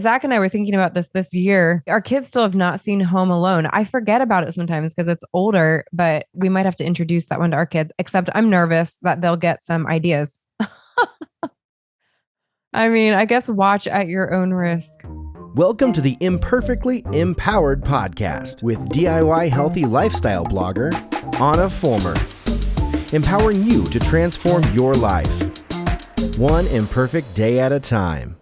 Zach and I were thinking about this year. Our kids still have not seen Home Alone. I forget about it sometimes because it's older, but we might have to introduce that one to our kids, except I'm nervous that they'll get some ideas. I mean, I guess watch at your own risk. Welcome to the Imperfectly Empowered podcast with DIY healthy lifestyle blogger, Ahna Fulmer. Empowering you to transform your life, one imperfect day at a time.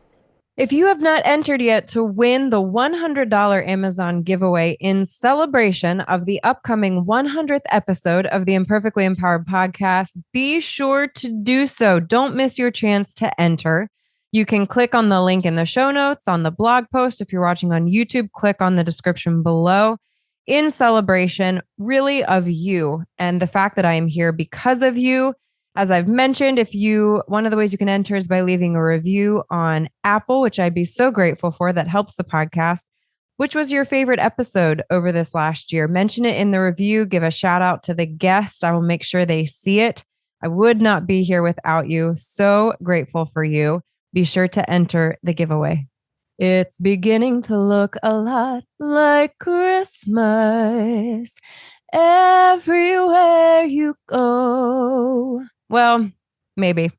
If you have not entered yet to win the $100 Amazon giveaway in celebration of the upcoming 100th episode of the Imperfectly Empowered podcast, be sure to do so. Don't miss your chance to enter. You can click on the link in the show notes on the blog post. If you're watching on YouTube, click on the description below. In celebration, really, of you and the fact that I am here because of you. As I've mentioned, one of the ways you can enter is by leaving a review on Apple, which I'd be so grateful for. That helps the podcast. Which was your favorite episode over this last year? Mention it in the review. Give a shout out to the guest. I will make sure they see it. I would not be here without you. So grateful for you. Be sure to enter the giveaway. It's beginning to look a lot like Christmas everywhere you go. Well, maybe.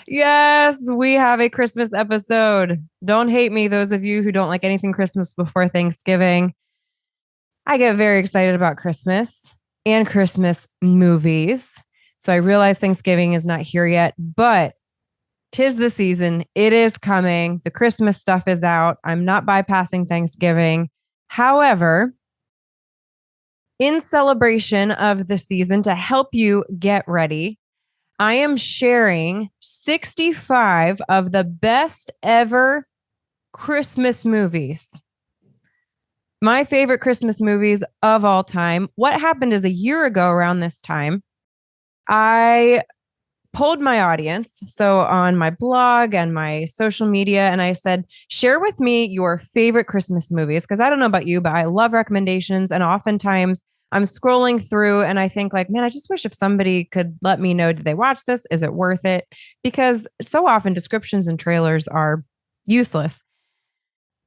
Yes, we have a Christmas episode. Don't hate me, those of you who don't like anything Christmas before Thanksgiving. I get very excited about Christmas and Christmas movies. So I realize Thanksgiving is not here yet, but 'tis the season. It is coming. The Christmas stuff is out. I'm not bypassing Thanksgiving. However, in celebration of the season, to help you get ready, I am sharing 65 of the best ever Christmas movies. My favorite Christmas movies of all time. What happened is a year ago around this time, I polled my audience, so on my blog and my social media, and I said, share with me your favorite Christmas movies, because I don't know about you, but I love recommendations, and oftentimes I'm scrolling through and I think like, man, I just wish if somebody could let me know, did they watch this? Is it worth it? Because so often descriptions and trailers are useless.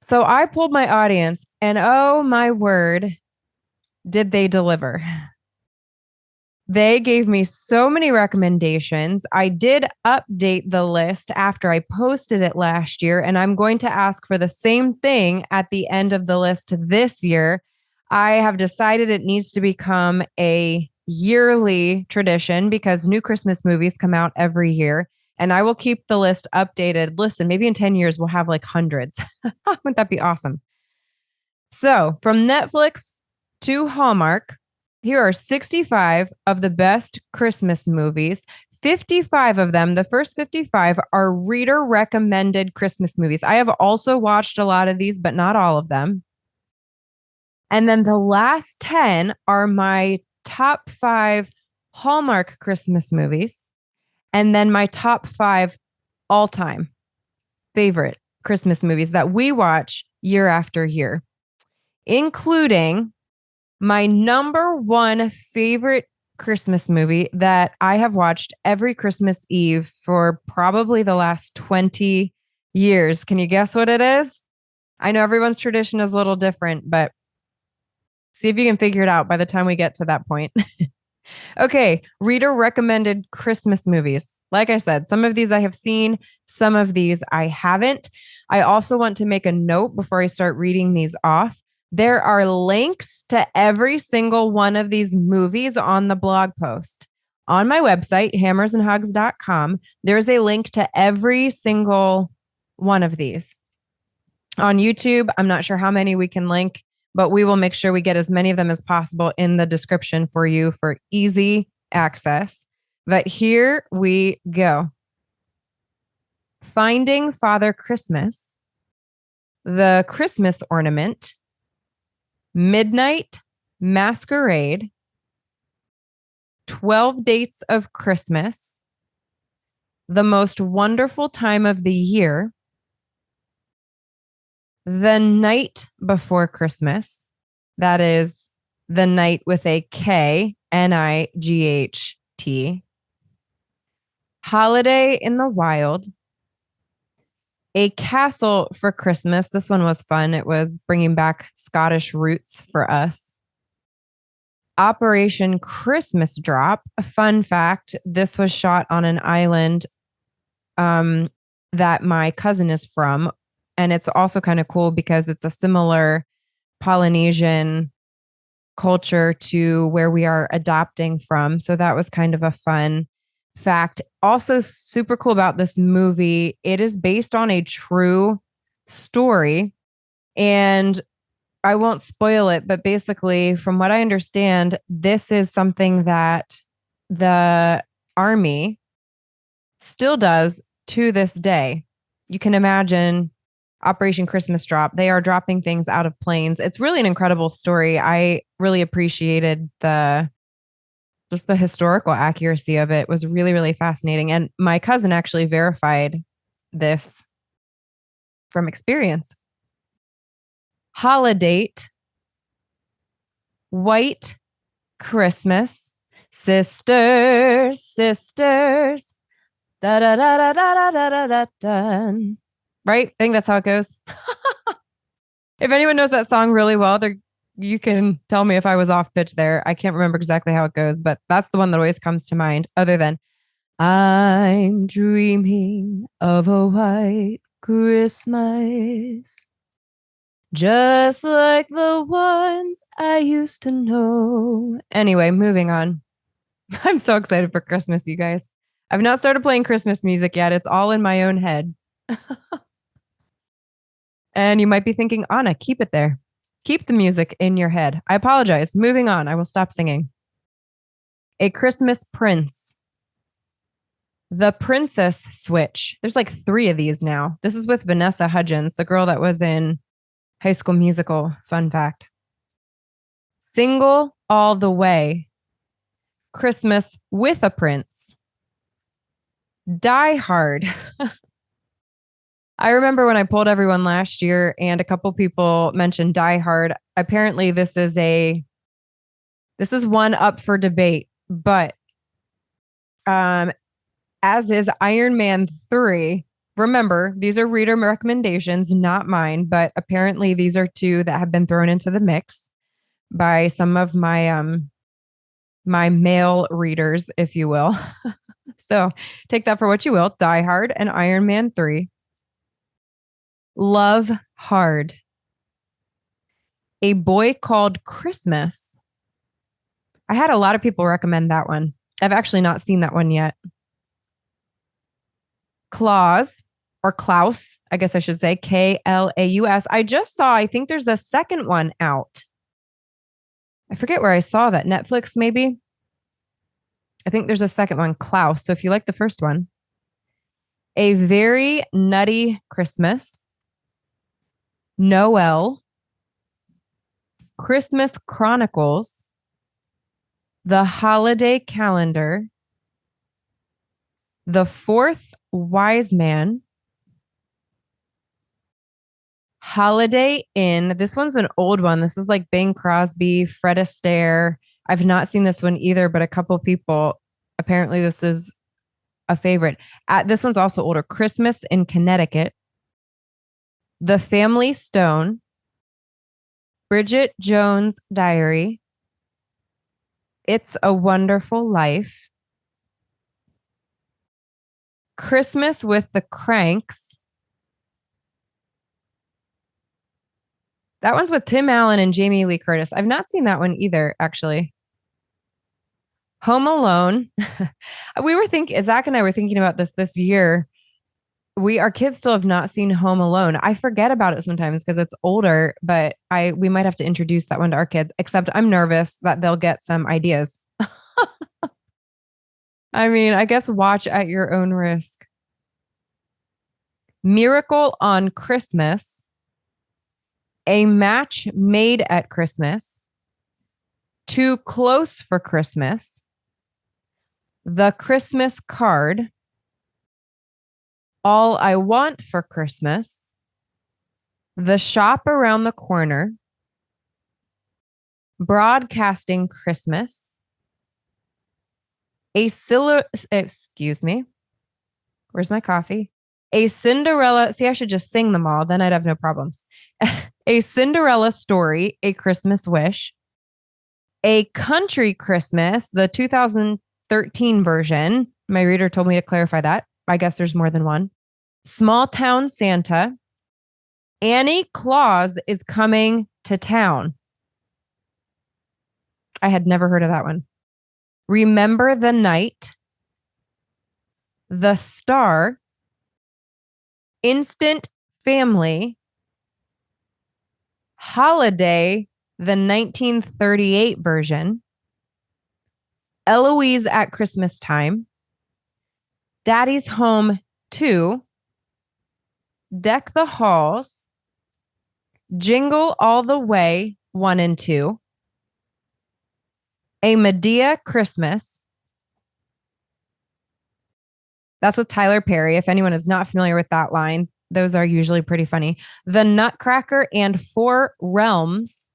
So I polled my audience, and oh my word, did they deliver? They gave me so many recommendations. I did update the list after I posted it last year, and I'm going to ask for the same thing at the end of the list this year. I have decided it needs to become a yearly tradition because new Christmas movies come out every year, and I will keep the list updated. Listen, maybe in 10 years, we'll have like hundreds. Wouldn't that be awesome? So from Netflix to Hallmark, here are 65 of the best Christmas movies. 55 of them, the first 55, are reader recommended Christmas movies. I have also watched a lot of these, but not all of them. And then the last 10 are my top 5 Hallmark Christmas movies. And then my top 5 all-time favorite Christmas movies that we watch year after year, including my number one favorite Christmas movie that I have watched every Christmas Eve for probably the last 20 years. Can you guess what it is? I know everyone's tradition is a little different, but see if you can figure it out by the time we get to that point. Okay, reader recommended Christmas movies. Like I said, some of these I have seen, some of these I haven't. I also want to make a note before I start reading these off. There are links to every single one of these movies on the blog post. On my website, hammersandhugs.com, there's a link to every single one of these. On YouTube, I'm not sure how many we can link, but we will make sure we get as many of them as possible in the description for you for easy access. But here we go. Finding Father Christmas, The Christmas Ornament, Midnight, Masquerade, 12 Dates of Christmas, The Most Wonderful Time of the Year, The Night Before Christmas, that is the night with a K, NIGHT, Holiday in the Wild, A Castle for Christmas. This one was fun. It was bringing back Scottish roots for us. Operation Christmas Drop. A fun fact, this was shot on an island that my cousin is from. And it's also kind of cool because it's a similar Polynesian culture to where we are adopting from. So that was kind of a fun fact. Also, super cool about this movie, it is based on a true story. And I won't spoil it, but basically, from what I understand, this is something that the Army still does to this day. You can imagine Operation Christmas Drop. They are dropping things out of planes. It's really an incredible story. I really appreciated the historical accuracy of it. It was really, really fascinating. And my cousin actually verified this from experience. Holiday, White Christmas, sisters, sisters, da da da da da da da da da. Right? I think that's how it goes. If anyone knows that song really well, you can tell me if I was off pitch there. I can't remember exactly how it goes, but that's the one that always comes to mind, other than I'm dreaming of a white Christmas, just like the ones I used to know. Anyway, moving on. I'm so excited for Christmas, you guys. I've not started playing Christmas music yet. It's all in my own head. And you might be thinking, Ahna, keep it there. Keep the music in your head. I apologize. Moving on. I will stop singing. A Christmas Prince. The Princess Switch. There's like 3 of these now. This is with Vanessa Hudgens, the girl that was in High School Musical. Fun fact. Single All the Way. Christmas with a Prince. Die Hard. I remember when I polled everyone last year and a couple people mentioned Die Hard. Apparently this is one up for debate, but as is Iron Man 3. Remember, these are reader recommendations, not mine, but apparently these are 2 that have been thrown into the mix by some of my my male readers, if you will. So take that for what you will. Die Hard and Iron Man 3. Love Hard. A Boy Called Christmas. I had a lot of people recommend that one. I've actually not seen that one yet. Klaus, or Klaus, I guess I should say, Klaus. I just saw, I think there's a second one out. I forget where I saw that. Netflix, maybe? I think there's a second one, Klaus. So if you like the first one. A Very Nutty Christmas. Noel. Christmas Chronicles. The Holiday Calendar. The Fourth Wise Man. Holiday Inn. This one's an old one. This is like Bing Crosby, Fred Astaire. I've not seen this one either, but a couple people, apparently this is a favorite. This one's also older. Christmas in Connecticut. The Family Stone. Bridget Jones' Diary. It's a Wonderful Life. Christmas with the Cranks. That one's with Tim Allen and Jamie Lee Curtis. I've not seen that one either, actually. Home Alone. Zach and I were thinking about this year. Our kids still have not seen Home Alone. I forget about it sometimes because it's older, but we might have to introduce that one to our kids, except I'm nervous that they'll get some ideas. I mean, I guess watch at your own risk. Miracle on Christmas. A Match Made at Christmas. Too Close for Christmas. The Christmas Card. All I Want for Christmas. The Shop Around the Corner. Broadcasting Christmas. Excuse me. Where's my coffee? A Cinderella, see, I should just sing them all, then I'd have no problems. A Cinderella Story, A Christmas Wish, A Country Christmas, the 2013 version. My reader told me to clarify that. I guess there's more than one. Small Town Santa, Annie Claus is Coming to Town. I had never heard of that one. Remember the Night, The Star, Instant Family, Holiday, the 1938 version, Eloise at Christmas Time, Daddy's Home 2, Deck the Halls, Jingle All the Way 1 and 2, A Medea Christmas. That's with Tyler Perry. If anyone is not familiar with that line, those are usually pretty funny. The Nutcracker and Four Realms,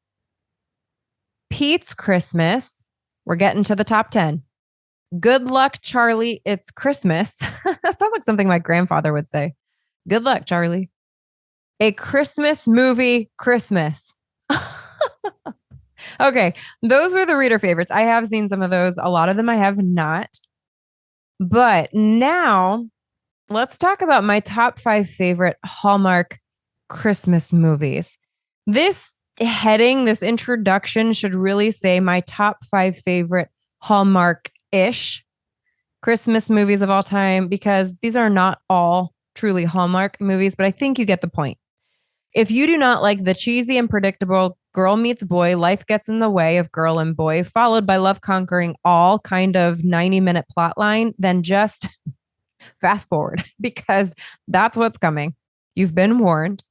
Pete's Christmas. We're getting to the top 10. Good Luck, Charlie, It's Christmas. That sounds like something my grandfather would say. Good luck, Charlie. A Christmas Movie Christmas. Okay, those were the reader favorites. I have seen some of those. A lot of them I have not. But now let's talk about my top 5 favorite Hallmark Christmas movies. This heading, this introduction should really say my top 5 favorite Hallmark-ish Christmas movies of all time, because these are not all truly Hallmark movies, but I think you get the point. If you do not like the cheesy and predictable girl meets boy, life gets in the way of girl and boy, followed by love conquering all kind of 90-minute plot line, then just fast forward, because that's what's coming. You've been warned.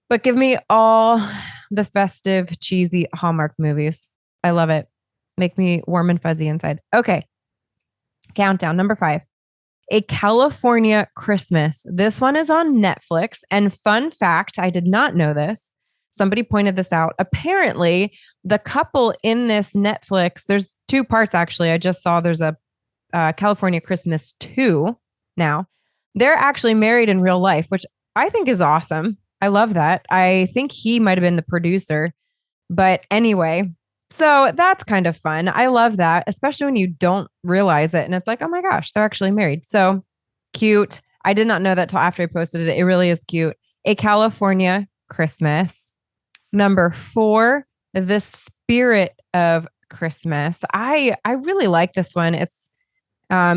But give me all the festive, cheesy Hallmark movies. I love it. Make me warm and fuzzy inside. Okay. Countdown. Number 5. A California Christmas. This one is on Netflix. And fun fact, I did not know this. Somebody pointed this out. Apparently, the couple in this Netflix, there's 2 parts actually. I just saw there's a California Christmas 2 now. They're actually married in real life, which I think is awesome. I love that. I think he might have been the producer. But anyway, so that's kind of fun. I love that, especially when you don't realize it. And it's like, oh my gosh, they're actually married. So cute. I did not know that till after I posted it. It really is cute. A California Christmas. Number 4, The Spirit of Christmas. I really like this one. It's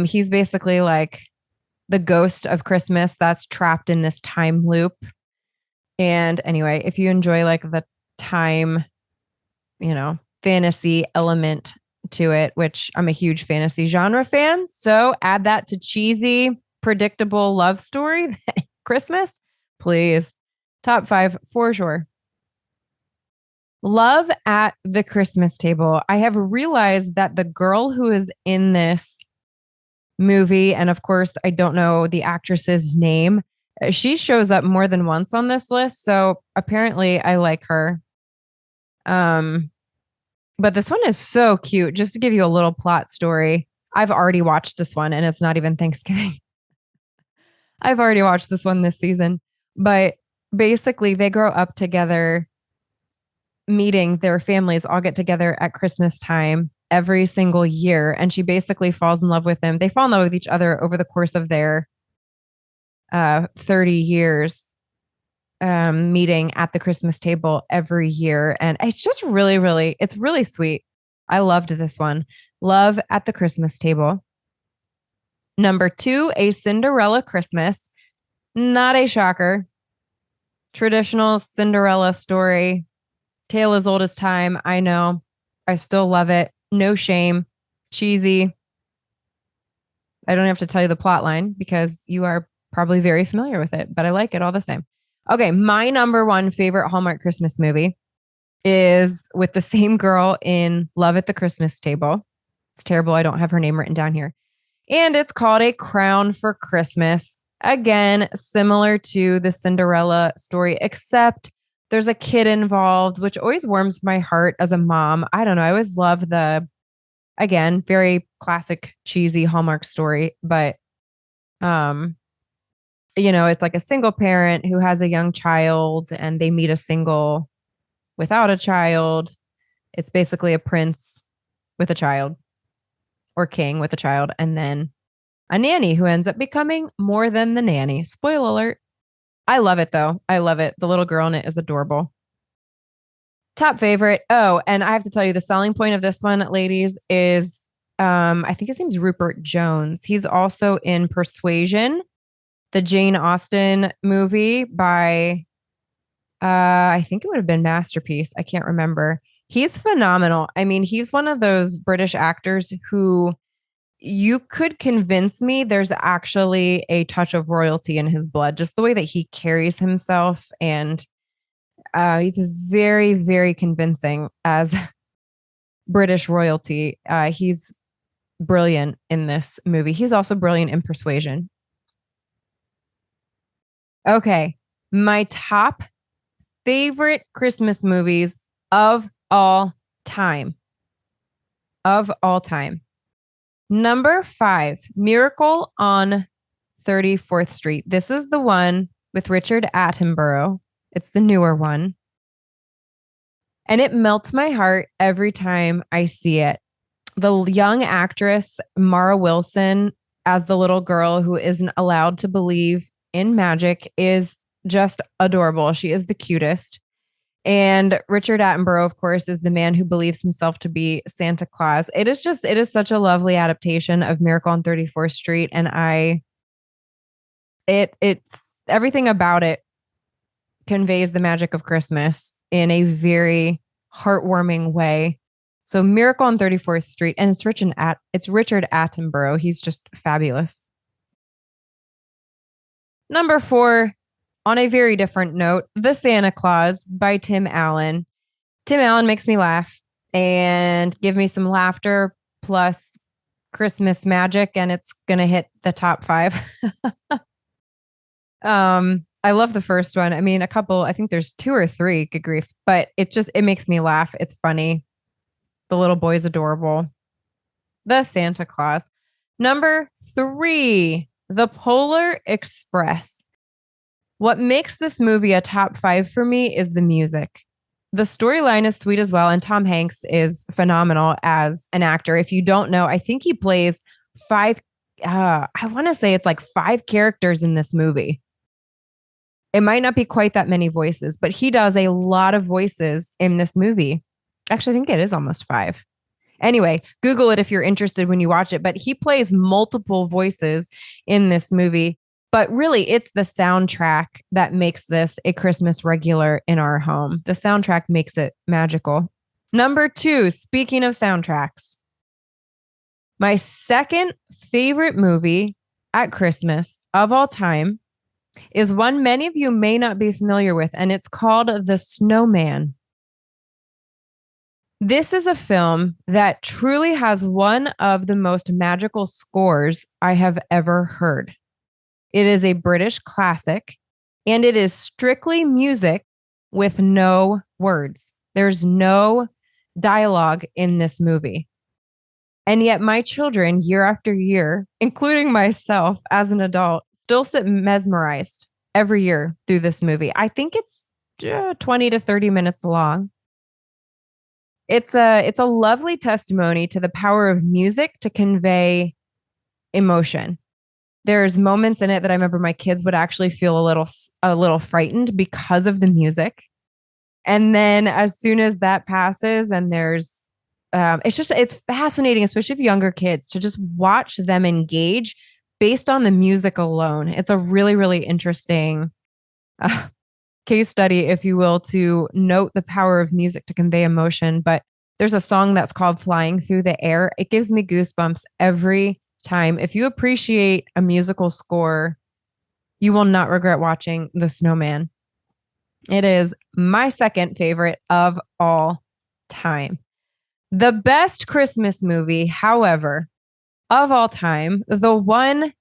he's basically like the ghost of Christmas that's trapped in this time loop. And anyway, if you enjoy like the time, fantasy element to it, which I'm a huge fantasy genre fan. So add that to cheesy, predictable love story, Christmas, please. Top 5 for sure. Love at the Christmas Table. I have realized that the girl who is in this movie, and of course, I don't know the actress's name, she shows up more than once on this list. So apparently I like her. But this one is so cute. Just to give you a little plot story, I've already watched this one and it's not even Thanksgiving. I've already watched this one this season. But basically, they grow up together, meeting their families, all get together at Christmas time every single year. And she basically falls in love with him. They fall in love with each other over the course of their 30 years. Meeting at the Christmas table every year. And it's just really, it's really sweet. I loved this one. Love at the Christmas Table. Number 2, A Cinderella Christmas. Not a shocker. Traditional Cinderella story. Tale as old as time. I know. I still love it. No shame. Cheesy. I don't have to tell you the plot line because you are probably very familiar with it, but I like it all the same. Okay, my number 1 favorite Hallmark Christmas movie is with the same girl in Love at the Christmas Table. It's terrible. I don't have her name written down here. And it's called A Crown for Christmas. Again, similar to the Cinderella story, except there's a kid involved, which always warms my heart as a mom. I don't know. I always love the, again, very classic, cheesy Hallmark story, but It's like a single parent who has a young child and they meet a single without a child. It's basically a prince with a child or king with a child, and then a nanny who ends up becoming more than the nanny. Spoiler alert. I love it though. I love it. The little girl in it is adorable. Top favorite. Oh, and I have to tell you the selling point of this one, ladies, is I think his name's Rupert Jones. He's also in Persuasion, the Jane Austen movie by I think it would have been Masterpiece. I can't remember. He's phenomenal. I mean, he's one of those British actors who you could convince me there's actually a touch of royalty in his blood, just the way that he carries himself. And he's very, very convincing as British royalty. He's brilliant in this movie. He's also brilliant in Persuasion. Okay. My top favorite Christmas movies of all time. Of all time. Number 5, Miracle on 34th Street. This is the one with Richard Attenborough. It's the newer one. And it melts my heart every time I see it. The young actress, Mara Wilson, as the little girl who isn't allowed to believe in magic, is just adorable. She is the cutest. And Richard Attenborough, of course, is the man who believes himself to be Santa Claus. It is such a lovely adaptation of Miracle on 34th Street. And it's everything about it conveys the magic of Christmas in a very heartwarming way. So Miracle on 34th Street, and it's Richard Attenborough. He's just fabulous. Number 4, on a very different note, The Santa Claus by Tim Allen. Tim Allen makes me laugh and give me some laughter plus Christmas magic, and it's going to hit the top 5. I love the first one. I mean, I think there's 2 or 3, good grief, but it makes me laugh. It's funny. The little boy's adorable. The Santa Claus. Number 3, The Polar Express. What makes this movie a top 5 for me is the music. The storyline is sweet as well, and Tom Hanks is phenomenal as an actor. If you don't know, I think he plays 5, I want to say it's like 5 characters in this movie. It might not be quite that many voices, but he does a lot of voices in this movie. Actually, I think it is almost 5. Anyway, Google it if you're interested when you watch it, but he plays multiple voices in this movie. But really, it's the soundtrack that makes this a Christmas regular in our home. The soundtrack makes it magical. Number 2, speaking of soundtracks, my second favorite movie at Christmas of all time is one many of you may not be familiar with, and it's called The Snowman. This is a film that truly has one of the most magical scores I have ever heard. It is a British classic, and it is strictly music with no words. There's no dialogue in this movie. And yet my children, year after year, including myself as an adult, still sit mesmerized every year through this movie. I think it's 20 to 30 minutes long. It's a lovely testimony to the power of music to convey emotion. There's moments in it that I remember my kids would actually feel a little frightened because of the music. And then as soon as that passes and there's it's fascinating, especially for younger kids, to just watch them engage based on the music alone. It's a really, really interesting case study, if you will, to note the power of music to convey emotion. But there's a song that's called Flying Through the Air. It gives me goosebumps every time. If you appreciate a musical score, you will not regret watching The Snowman. It is my second favorite of all time. The best Christmas movie, however, of all time, the one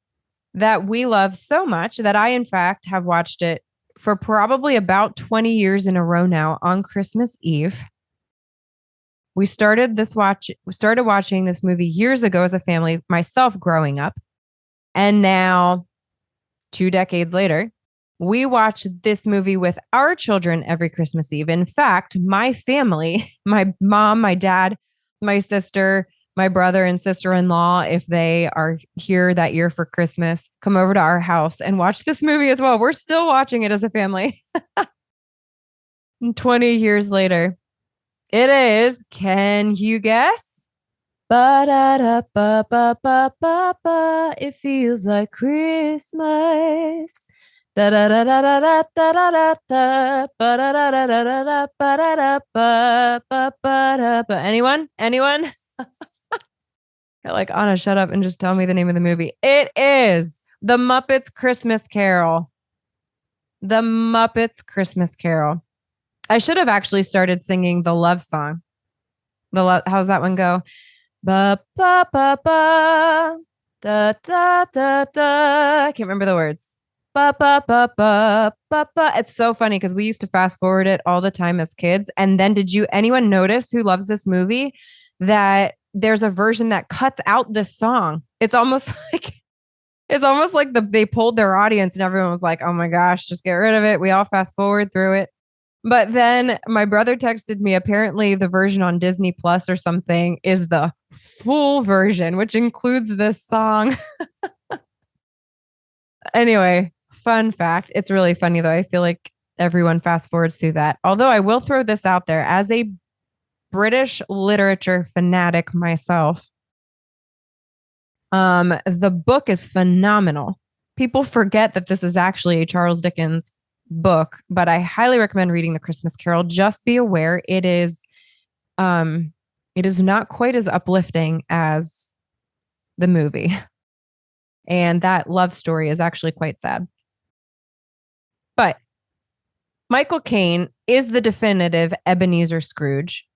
that we love so much that I, in fact, have watched it for probably about 20 years in a row now on Christmas Eve. We started watching this movie years ago as a family, myself growing up. And now 2 decades later, we watch this movie with our children every Christmas Eve. In fact, my family, my mom, my dad, my sister, my brother and sister-in-law, if they are here that year for Christmas, come over to our house and watch this movie as well. We're still watching it as a family. 20 years later, it is, can you guess? Ba-da-da-ba-ba-ba-ba-ba. It feels like Christmas. Anyone? Like, Anna, shut up and just tell me the name of the movie. It is The Muppets Christmas Carol. The Muppets Christmas Carol. I should have actually started singing the love song. How's that one go? Ba ba ba ba da da da da. I can't remember the words. Ba ba ba ba ba ba. It's so funny because we used to fast forward it all the time as kids. And then anyone notice who loves this movie that there's a version that cuts out this song? It's almost like they polled their audience and everyone was like, oh my gosh, just get rid of it. We all fast forward through it. But then my brother texted me, apparently the version on Disney Plus or something is the full version, which includes this song. Anyway, fun fact. It's really funny though. I feel like everyone fast forwards through that. Although I will throw this out there as a British literature fanatic myself. The book is phenomenal. People forget that this is actually a Charles Dickens book, but I highly recommend reading The Christmas Carol. Just be aware it is not quite as uplifting as the movie. And that love story is actually quite sad. But Michael Caine is the definitive Ebenezer Scrooge.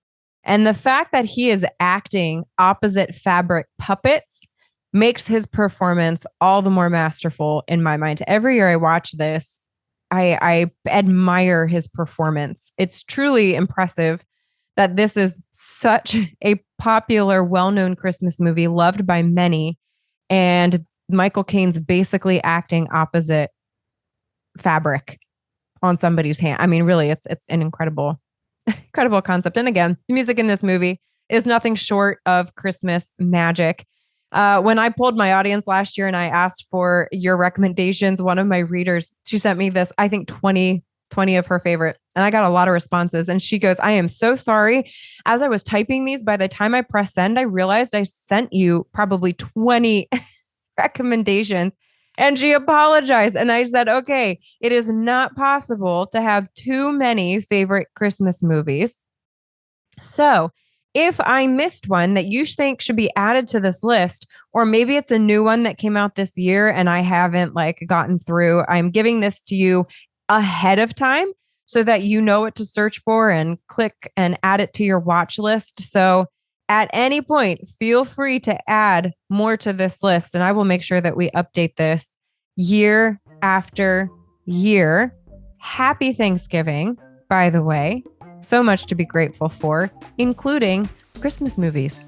And the fact that he is acting opposite fabric puppets makes his performance all the more masterful in my mind. Every year I watch this, I admire his performance. It's truly impressive that this is such a popular, well-known Christmas movie loved by many. And Michael Caine's basically acting opposite fabric on somebody's hand. I mean, really, it's an incredible concept. And again, the music in this movie is nothing short of Christmas magic. When I polled my audience last year and I asked for your recommendations, one of my readers, she sent me this, I think 20 of her favorite. And I got a lot of responses. And she goes, I am so sorry. As I was typing these, by the time I pressed send, I realized I sent you probably 20 recommendations. And she apologized. And I said, okay, it is not possible to have too many favorite Christmas movies. So if I missed one that you think should be added to this list, or maybe it's a new one that came out this year and I haven't gotten through, I'm giving this to you ahead of time so that you know what to search for and click and add it to your watch list. So at any point, feel free to add more to this list and I will make sure that we update this year after year. Happy Thanksgiving, by the way. So much to be grateful for, including Christmas movies.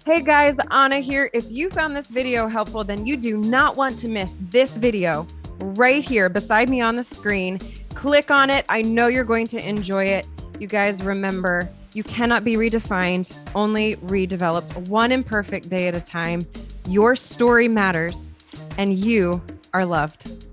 Hey guys, Ahna here. If you found this video helpful, then you do not want to miss this video right here beside me on the screen. Click on it. I know you're going to enjoy it. You guys remember, you cannot be redefined, only redeveloped, one imperfect day at a time. Your story matters, and you are loved.